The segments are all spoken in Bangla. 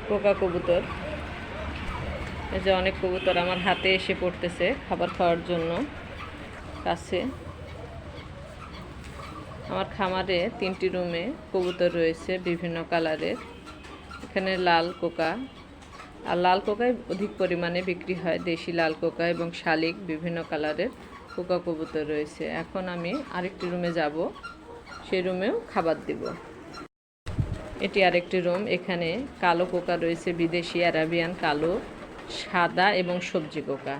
কোকা কবুতর। এই যে অনেক কবুতর আমার হাতে এসে পড়তেছে খাবার খাওয়ার জন্য কাছে। আমার খামারে 3টি রুমে কবুতর রয়েছে বিভিন্ন কালারের। এখানে লাল কোকা, আর লাল কোকায় অধিক পরিমাণে বিক্রি হয়। দেশি লাল কোকা এবং শালিক বিভিন্ন কালারের কোকা কবুতর রয়েছে। এখন আমি আরেকটি রুমে যাব, সেই রুমেও খাবার দিব। এটি আরেকটি রুম। এখানে কালো কোকা রয়েছে, বিদেশি অ্যারাবিয়ান কালো, সাদা এবং সবজি কোকা,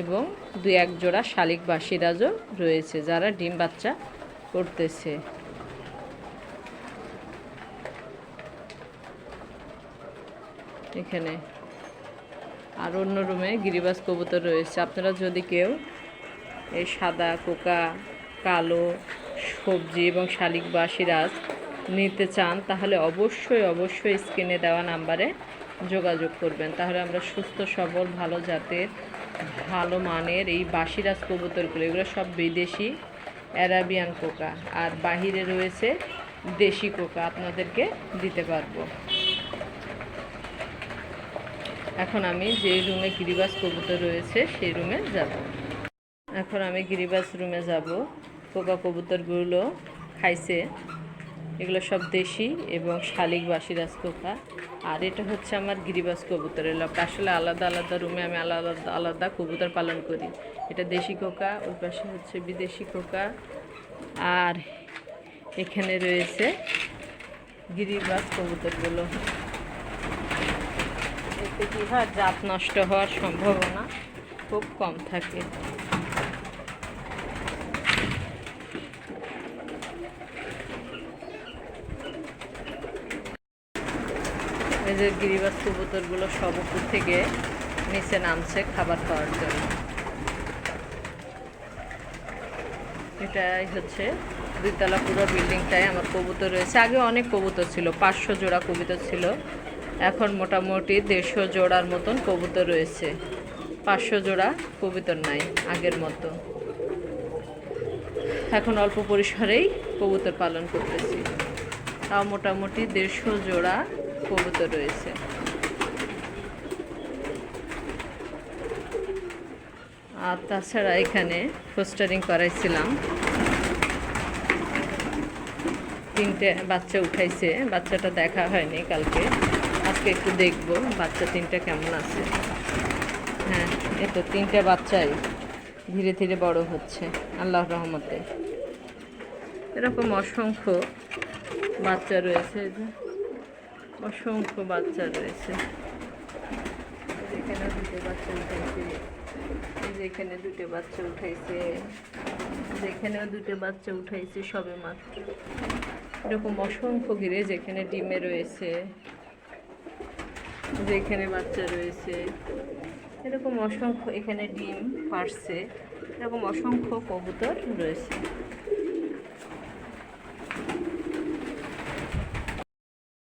এবং 2-1 জোড়া শালিক বা সিরাজও রয়েছে যারা ডিম বাচ্চা করতেছে। এখানে আর অন্য রুমে গিরিবাজ কবুতর রয়েছে। আপনারা যদি কেউ এই সাদা কোকা, কালো, সবজি এবং শালিক বা সিরাজ নিতে চান তাহলে অবশ্যই স্ক্রিনে দেওয়া নাম্বারে যোগাযোগ করবেন। তাহলে আমরা সুস্থ সবল ভালো জাতের ভালো মানের এই বাসিরাজ কবুতরগুলো, এগুলো সব বিদেশি অ্যারাবিয়ান কোকা, আর বাহিরে রয়েছে দেশি কোকা আপনাদেরকে দিতে পারবো। এখন আমি যে রুমে গিরিবাজ কবুতর রয়েছে সেই রুমে যাব। এখন আমি গিরিবাজ রুমে যাব। কোকা কবুতরগুলো খাইছে, এগুলো সব দেশি এবং শালিক বা সিরাজ কোকা। আর এটা হচ্ছে আমার গিরিবাজ কবুতরের লক। আসলে আলাদা আলাদা রুমে আমি আলাদা আলাদা কবুতর পালন করি। এটা দেশি কোকা, ওই পাশে হচ্ছে বিদেশি কোকা, আর এখানে রয়েছে গিরিবাজ কবুতরগুলো। এতে কী হয়, জাত নষ্ট হওয়ার সম্ভাবনা খুব কম থাকে। এই যে গিরিবাজ কবুতরগুলো সব উপর থেকে নিচে নামছে খাবার খাওয়ার জন্য। এটাই হচ্ছে 2তলা পুরো বিল্ডিংটায় আমার কবুতর রয়েছে। আগে অনেক কবুতর ছিল, 500 জোড়া কবুতর ছিল। এখন মোটামুটি 150 জোড়ার মতন কবুতর রয়েছে। 500 জোড়া কবুতর নাই আগের মতো। এখন অল্প পরিসরেই কবুতর পালন করতেছি, তাও মোটামুটি 150 জোড়া কবুতর রয়েছে। আর তাছাড়া এখানে পোস্টারিং করাইছিলাম, 3টে বাচ্চা উঠাইছে। বাচ্চাটা দেখা হয়নি কালকে, আজকে একটু দেখব বাচ্চা 3টা কেমন আছে। হ্যাঁ, এই তো 3টে বাচ্চাই ধীরে ধীরে বড় হচ্ছে আল্লাহর রহমতে। এরকম অসংখ্য বাচ্চা রয়েছে, অসংখ্য বাচ্চা রয়েছে। এখানে 2টে বাচ্চা উঠাইছে, যেখানে 2টে বাচ্চা উঠাইছে, যেখানেও 2টে বাচ্চা উঠাইছে সবে মাত্র। এরকম অসংখ্য ঘিরে, যেখানে ডিমে রয়েছে, যেখানে বাচ্চা রয়েছে, এরকম অসংখ্য, এখানে ডিম পারছে, এরকম অসংখ্য কবুতর রয়েছে।